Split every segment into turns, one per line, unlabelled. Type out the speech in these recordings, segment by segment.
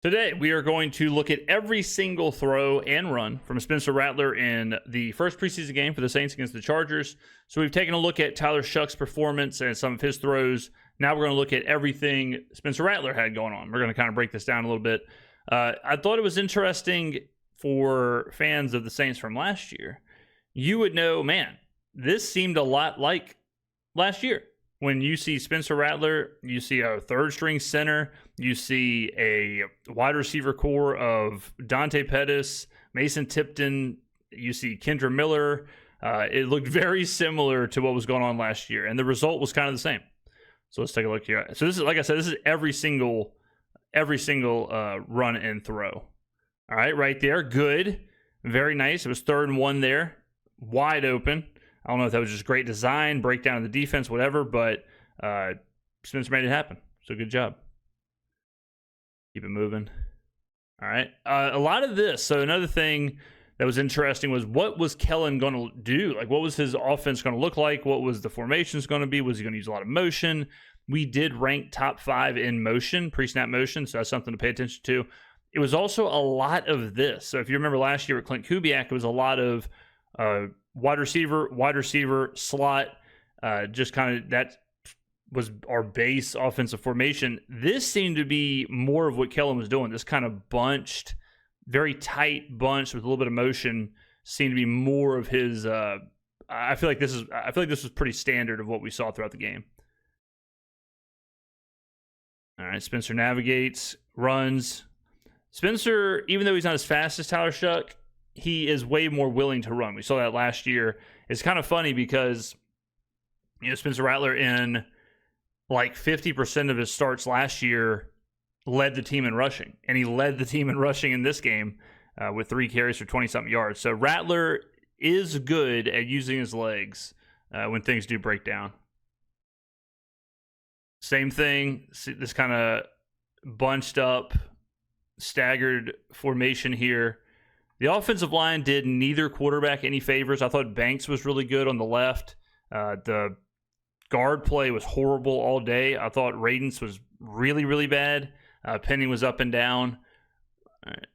Today, we are going to look at every single throw and run from Spencer Rattler in the first preseason game for the Saints against the Chargers. So we've taken a look at Tyler Shough's performance and some of his throws. Now we're going to look at everything Spencer Rattler had going on. We're going to kind of break this down a little bit. I thought it was interesting for fans of the Saints from last year. You would know, man, this seemed a lot like last year. When you see Spencer Rattler, you see a third-string center, you see a wide receiver core of Dante Pettis, Mason Tipton, you see Kendra Miller. It looked very similar to what was going on last year, and the result was kind of the same. So let's take a look here. So this is, like I said, this is every single run and throw. All right there, good, very nice. It was 3rd and 1 there, wide open. I don't know if that was just great design, breakdown of the defense, whatever, but Spencer made it happen. So good job. Keep it moving. All right. A lot of this. So another thing that was interesting was, what was Kellen going to do? Like, what was his offense going to look like? What was the formations going to be? Was he going to use a lot of motion? We did rank top 5 in motion, pre-snap motion, so that's something to pay attention to. It was also a lot of this. So if you remember last year with Clint Kubiak, it was a lot of wide receiver, slot, just kind of that was our base offensive formation. This seemed to be more of what Kellen was doing. This kind of bunched, very tight bunch with a little bit of motion seemed to be more of his. I feel like this was pretty standard of what we saw throughout the game. All right, Spencer navigates, runs. Spencer, even though he's not as fast as Tyler Shough, he is way more willing to run. We saw that last year. It's kind of funny because, Spencer Rattler in like 50% of his starts last year led the team in rushing. And he led the team in rushing in this game with 3 carries for 20-something yards. So Rattler is good at using his legs when things do break down. Same thing, this kind of bunched up, staggered formation here. The offensive line did neither quarterback any favors. I thought Banks was really good on the left. The guard play was horrible all day. I thought Radence was really, really bad. Penning was up and down. All right.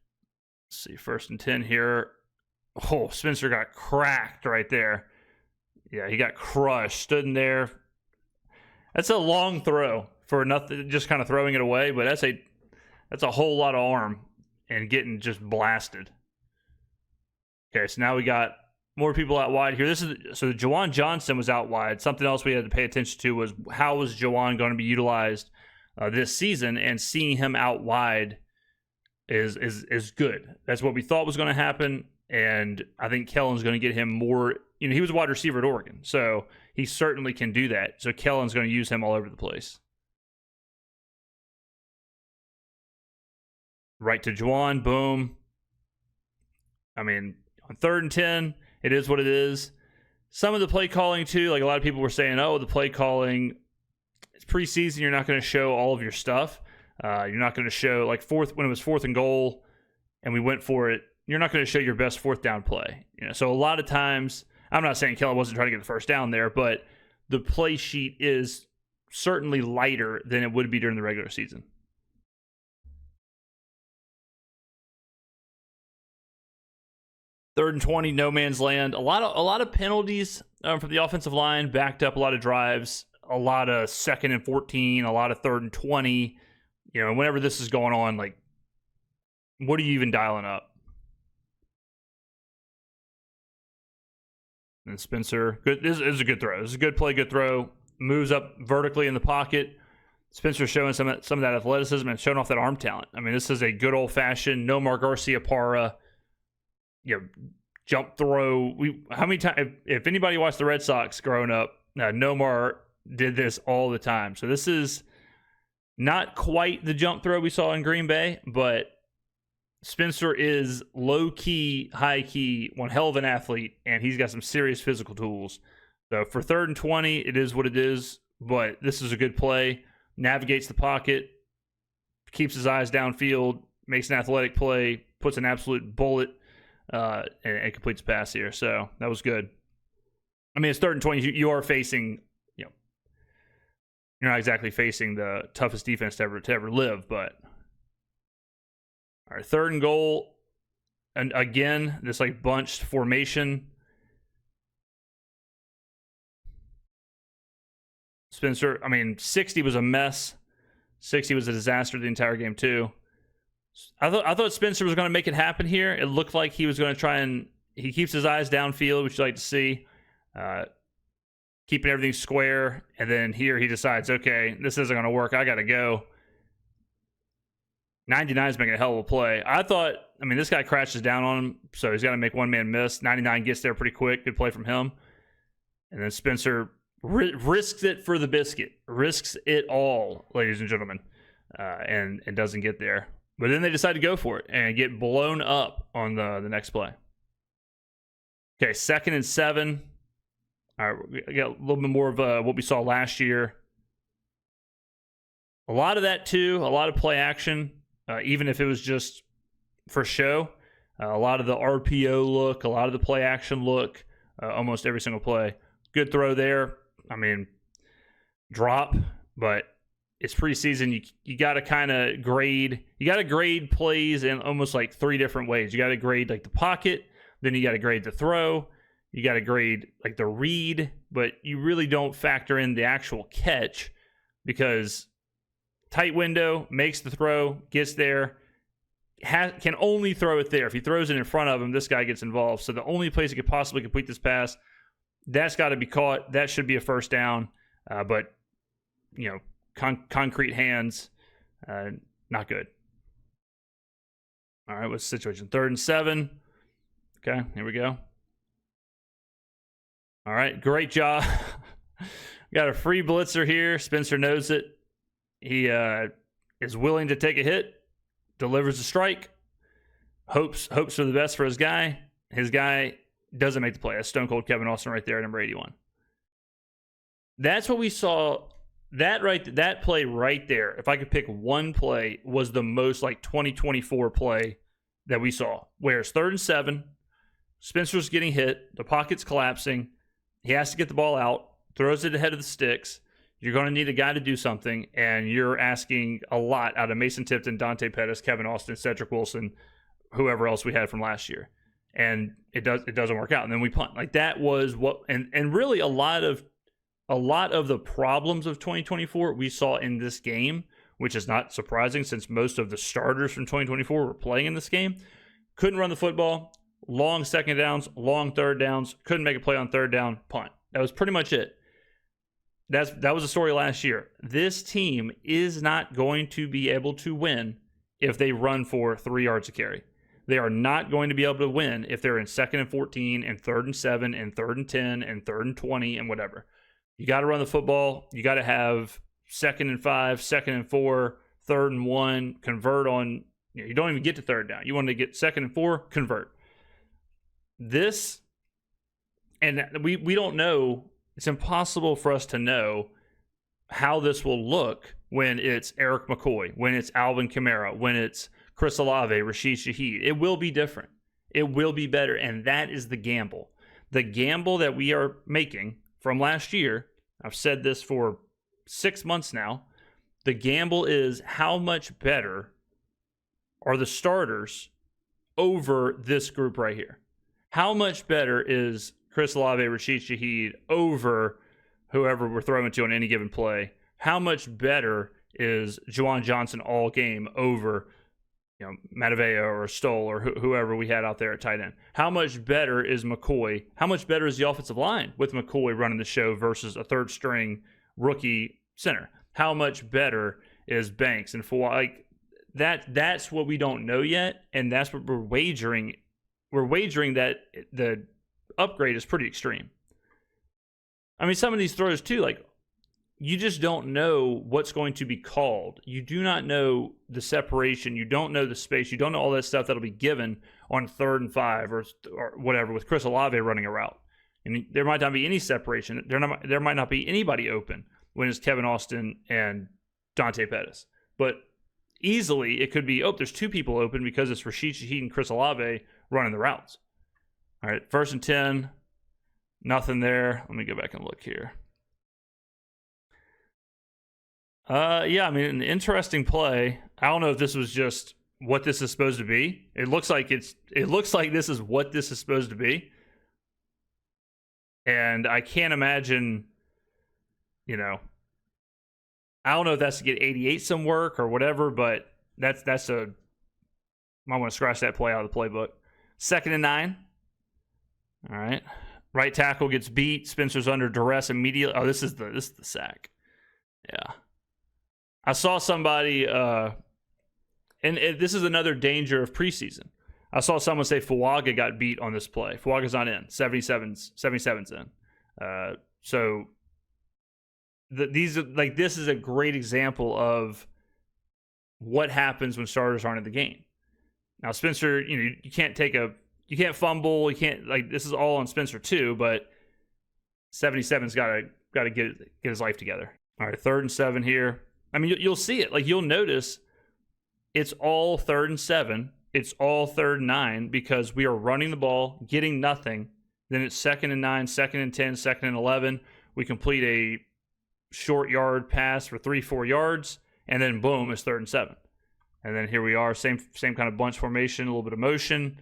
Let's see, 1st and 10 here. Oh, Spencer got cracked right there. Yeah, he got crushed. Stood in there. That's a long throw for nothing, just kind of throwing it away, but that's a whole lot of arm and getting just blasted. Okay, so now we got more people out wide here. So Juwan Johnson was out wide. Something else we had to pay attention to was, how was Juwan going to be utilized this season, and seeing him out wide is good. That's what we thought was going to happen, and I think Kellen's going to get him more. He was a wide receiver at Oregon, so he certainly can do that. So Kellen's going to use him all over the place. Right to Juwan, boom. I mean, on 3rd and 10, it is what it is. Some of the play calling, too, like a lot of people were saying, the play calling, it's preseason, you're not going to show all of your stuff. You're not going to show, like, when it was 4th and goal and we went for it, you're not going to show your best 4th down play. So a lot of times, I'm not saying Kellen wasn't trying to get the first down there, but the play sheet is certainly lighter than it would be during the regular season. Third and 20, no man's land. A lot of penalties from the offensive line, backed up a lot of drives, a lot of 2nd and 14, a lot of 3rd and 20. Whenever this is going on, like, what are you even dialing up? And Spencer, good. This is a good throw. This is a good play, good throw. Moves up vertically in the pocket. Spencer showing some of that athleticism and showing off that arm talent. I mean, this is a good old-fashioned Nomar Garcia-Parra, jump throw. How many times, if anybody watched the Red Sox growing up, Nomar did this all the time. So this is not quite the jump throw we saw in Green Bay, but Spencer is low-key, high-key, one hell of an athlete, and he's got some serious physical tools. So for 3rd and 20, it is what it is, but this is a good play. Navigates the pocket, keeps his eyes downfield, makes an athletic play, puts an absolute bullet, and completes the pass here. So that was good. I mean, it's 3rd and 20. You are facing, you're not exactly facing the toughest defense to ever live, but All right, 3rd and goal. And again, this like bunched formation. Spencer, 60 was a mess. 60 was a disaster the entire game too. I thought Spencer was going to make it happen here. It looked like he was going to try and he keeps his eyes downfield, which you like to see, keeping everything square. And then here he decides, okay, this isn't going to work. I got to go. 99 is making a hell of a play. I thought, this guy crashes down on him, so he's got to make one man miss. 99 gets there pretty quick. Good play from him. And then Spencer risks it for the biscuit. Risks it all, ladies and gentlemen, and doesn't get there. But then they decide to go for it and get blown up on the next play. Okay, 2nd and 7. All right, we got a little bit more of what we saw last year. A lot of that too, a lot of play action, even if it was just for show. A lot of the RPO look, a lot of the play action look, almost every single play. Good throw there. Drop, but it's preseason. You got to kind of grade. You got to grade plays in almost like 3 different ways. You got to grade like the pocket, then you got to grade the throw. You got to grade like the read, but you really don't factor in the actual catch because tight window, makes the throw, gets there, can only throw it there. If he throws it in front of him, this guy gets involved. So the only place he could possibly complete this pass, that's got to be caught. That should be a first down. But, concrete hands, not good. All right, what's the situation? 3rd and 7. Okay, here we go. All right, great job. Got a free blitzer here. Spencer knows it. He is willing to take a hit, delivers a strike, hopes for the best for his guy. His guy doesn't make the play. That's Stone Cold Kevin Austin right there, number 81. That's what we saw. That play right there, if I could pick one play, was the most like 2024 play that we saw. Where it's 3rd and 7, Spencer's getting hit, the pocket's collapsing, he has to get the ball out, throws it ahead of the sticks. You're going to need a guy to do something, and you're asking a lot out of Mason Tipton, Dante Pettis, Kevin Austin, Cedric Wilson, whoever else we had from last year. And it doesn't work out. And then we punt. Like that was what and really a lot of the problems of 2024 we saw in this game, which is not surprising since most of the starters from 2024 were playing in this game. Couldn't run the football, long 2nd downs, long 3rd downs, couldn't make a play on 3rd down, punt. That was pretty much it. That was the story last year. This team is not going to be able to win if they run for 3 yards a carry. They are not going to be able to win if they're in 2nd and 14 and 3rd and 7 and 3rd and 10 and 3rd and 20 and whatever. You got to run the football. You got to have 2nd and 5, 2nd and 4, 3rd and 1, convert on. You don't even get to 3rd down. You want to get 2nd and 4, convert. This, and we don't know. It's impossible for us to know how this will look when it's Eric McCoy, when it's Alvin Kamara, when it's Chris Olave, Rashid Shaheed. It will be different. It will be better, and that is the gamble. The gamble that we are making from last year, I've said this for 6 months now, the gamble is how much better are the starters over this group right here? How much better is Chris Olave, Rashid Shaheed over whoever we're throwing to on any given play? How much better is Juwan Johnson all game over Mataveo or Stoll or whoever we had out there at tight end? How much better is McCoy? How much better is the offensive line with McCoy running the show versus a 3rd string rookie center? How much better is Banks and Foy? Like that's what we don't know yet, and that's what we're wagering. We're wagering that the upgrade is pretty extreme. Some of these throws too, like you just don't know what's going to be called. You do not know the separation. You don't know the space. You don't know all that stuff that'll be given on 3rd and 5 or whatever with Chris Olave running a route. And there might not be any separation. There might not be anybody open when it's Kevin Austin and Dante Pettis. But easily it could be, there's 2 people open because it's Rashid Shaheed and Chris Olave running the routes. All right, 1st and 10, nothing there. Let me go back and look here. An interesting play. I don't know if this was just what this is supposed to be. It looks like this is what this is supposed to be. And I can't imagine, I don't know if that's to get 88 some work or whatever, but that's might want to scratch that play out of the playbook. 2nd and 9. All right. Right tackle gets beat. Spencer's under duress immediately. Oh, this is the sack. Yeah. I saw somebody, and this is another danger of preseason. I saw someone say Fuaga got beat on this play. Fuaga's not in. 77's in. So this is a great example of what happens when starters aren't in the game. Now, Spencer, you can't fumble. You can't, this is all on Spencer too, but 77's got to get his life together. All right, 3rd and 7 here. I mean, you'll see it. You'll notice it's all 3rd and 7. It's all 3rd and 9 because we are running the ball, getting nothing. Then it's 2nd and 9, 2nd and 10, 2nd and 11. We complete a short yard pass for 3-4 yards, and then boom, it's 3rd and 7. And then here we are, same kind of bunch formation, a little bit of motion.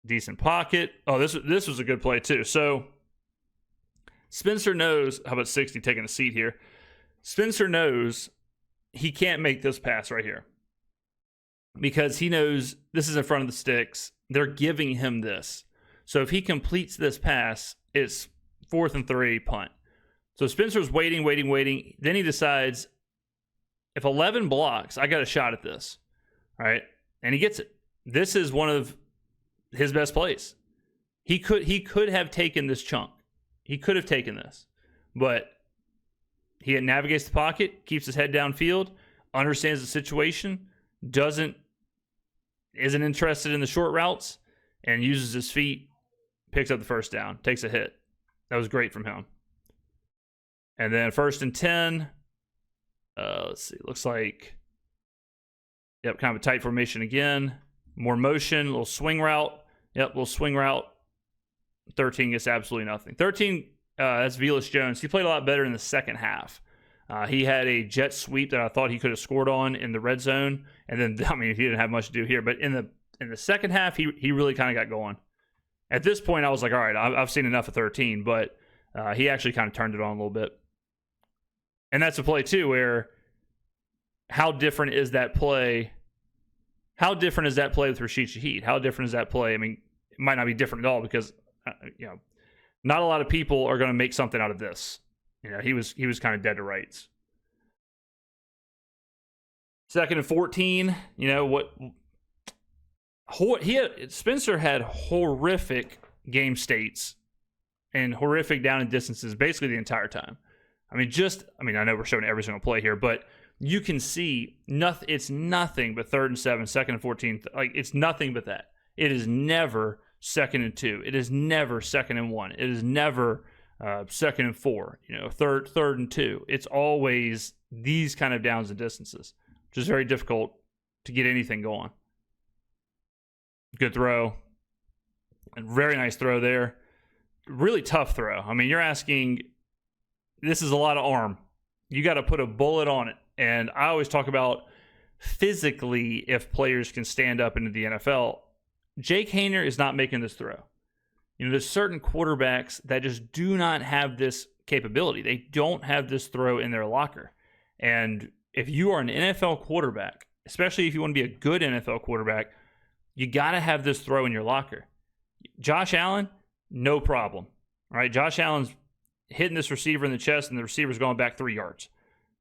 Decent pocket. Oh, this was a good play too. So Spencer knows, how about 60 taking a seat here? Spencer knows he can't make this pass right here because he knows this is in front of the sticks. They're giving him this. So if he completes this pass, it's 4th and 3 punt. So Spencer's waiting. Then he decides, if 11 blocks, I got a shot at this. All right. And he gets it. This is one of his best plays. He could have taken this chunk. He could have taken this. But he navigates the pocket, keeps his head downfield, understands the situation, isn't interested in the short routes, and uses his feet, picks up the first down, takes a hit. That was great from him. And then 1st and 10. Let's see. Looks like, kind of a tight formation again. More motion, little swing route. Little swing route. 13 gets absolutely nothing. 13, that's Velus Jones. He played a lot better in the second half. He had a jet sweep that I thought he could have scored on in the red zone. And then, he didn't have much to do here. But in the second half, he really kind of got going. At this point, I was like, all right, I've seen enough of 13. But he actually kind of turned it on a little bit. And that's a play, too, where how different is that play? How different is that play with Rashid Shaheed? How different is that play? I mean, it might not be different at all because, not a lot of people are going to make something out of this. He was kind of dead to rights. 2nd and 14, Spencer had horrific game states and horrific down and distances basically the entire time. I know we're showing every single play here, but you can see it's nothing but 3rd and 7, 2nd and 14. It's nothing but that. It is never 2nd and 2. It is never 2nd and 1. It is never 2nd and 4. Third and 2. It's always these kind of downs and distances, which is very difficult to get anything going. Good throw. And very nice throw there. Really tough throw. You're asking, this is a lot of arm. You got to put a bullet on it. And I always talk about physically if players can stand up into the NFL. Jake Haener is not making this throw. There's certain quarterbacks that just do not have this capability. They don't have this throw in their locker. And if you are an NFL quarterback, especially if you want to be a good NFL quarterback, you got to have this throw in your locker. Josh Allen, no problem. All right, Josh Allen's hitting this receiver in the chest and the receiver's going back 3 yards.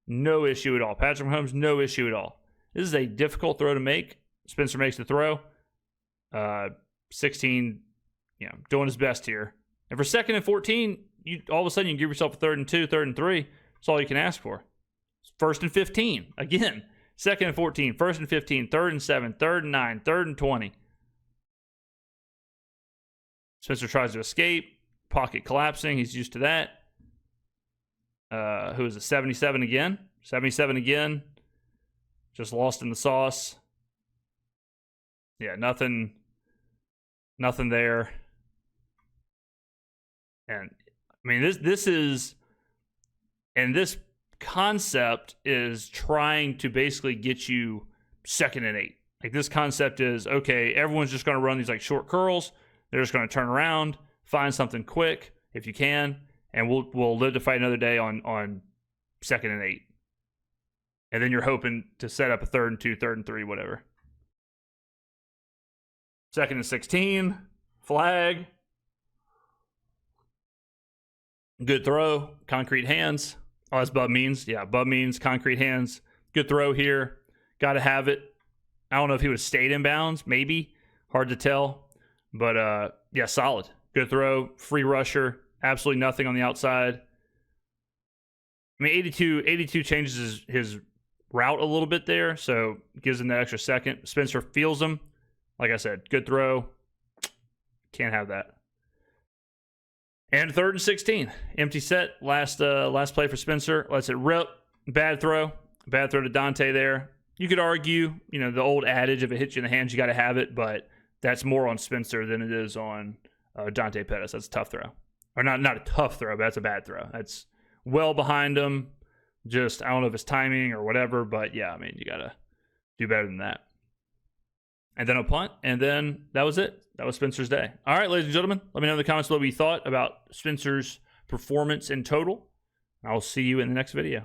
No issue at all. Patrick Mahomes, no issue at all. This is a difficult throw to make. Spencer makes the throw. 16, doing his best here. And for 2nd and 14, all of a sudden you give yourself a 3rd and 2, 3rd and 3. That's all you can ask for. 1st and 15. Again, 2nd and 14, 1st and 15, 3rd and 7, 3rd and 9, 3rd and 20. Spencer tries to escape. Pocket collapsing. He's used to that. Who is it? 77 again. 77 again. Just lost in the sauce. Yeah, nothing there. And this concept is trying to basically get you 2nd and 8. Like, this concept is, okay, everyone's just going to run these like short curls. They're just going to turn around, find something quick if you can, and we'll live to fight another day on 2nd and 8. And then you're hoping to set up a 3rd and 2, 3rd and 3, whatever. 2nd and 16, flag. Good throw, concrete hands. Oh, that's Bub Means. Yeah, Bub Means, concrete hands. Good throw here. Got to have it. I don't know if he would have stayed in bounds. Maybe. Hard to tell. But, yeah, solid. Good throw. Free rusher. Absolutely nothing on the outside. I mean, 82 changes his route a little bit there, so gives him that extra second. Spencer feels him. Like I said, good throw. Can't have that. And 3rd and 16. Empty set. Last play for Spencer. Lets it rip. Bad throw. Bad throw to Dante there. You could argue, the old adage, if it hits you in the hands, you got to have it, but that's more on Spencer than it is on Dante Pettis. That's a tough throw. Or not a tough throw, but that's a bad throw. That's well behind him. Just, I don't know if it's timing or whatever, but yeah, I mean, you got to do better than that. And then a punt, and then that was it. That was Spencer's day. All right, ladies and gentlemen, let me know in the comments what you thought about Spencer's performance in total. I'll see you in the next video.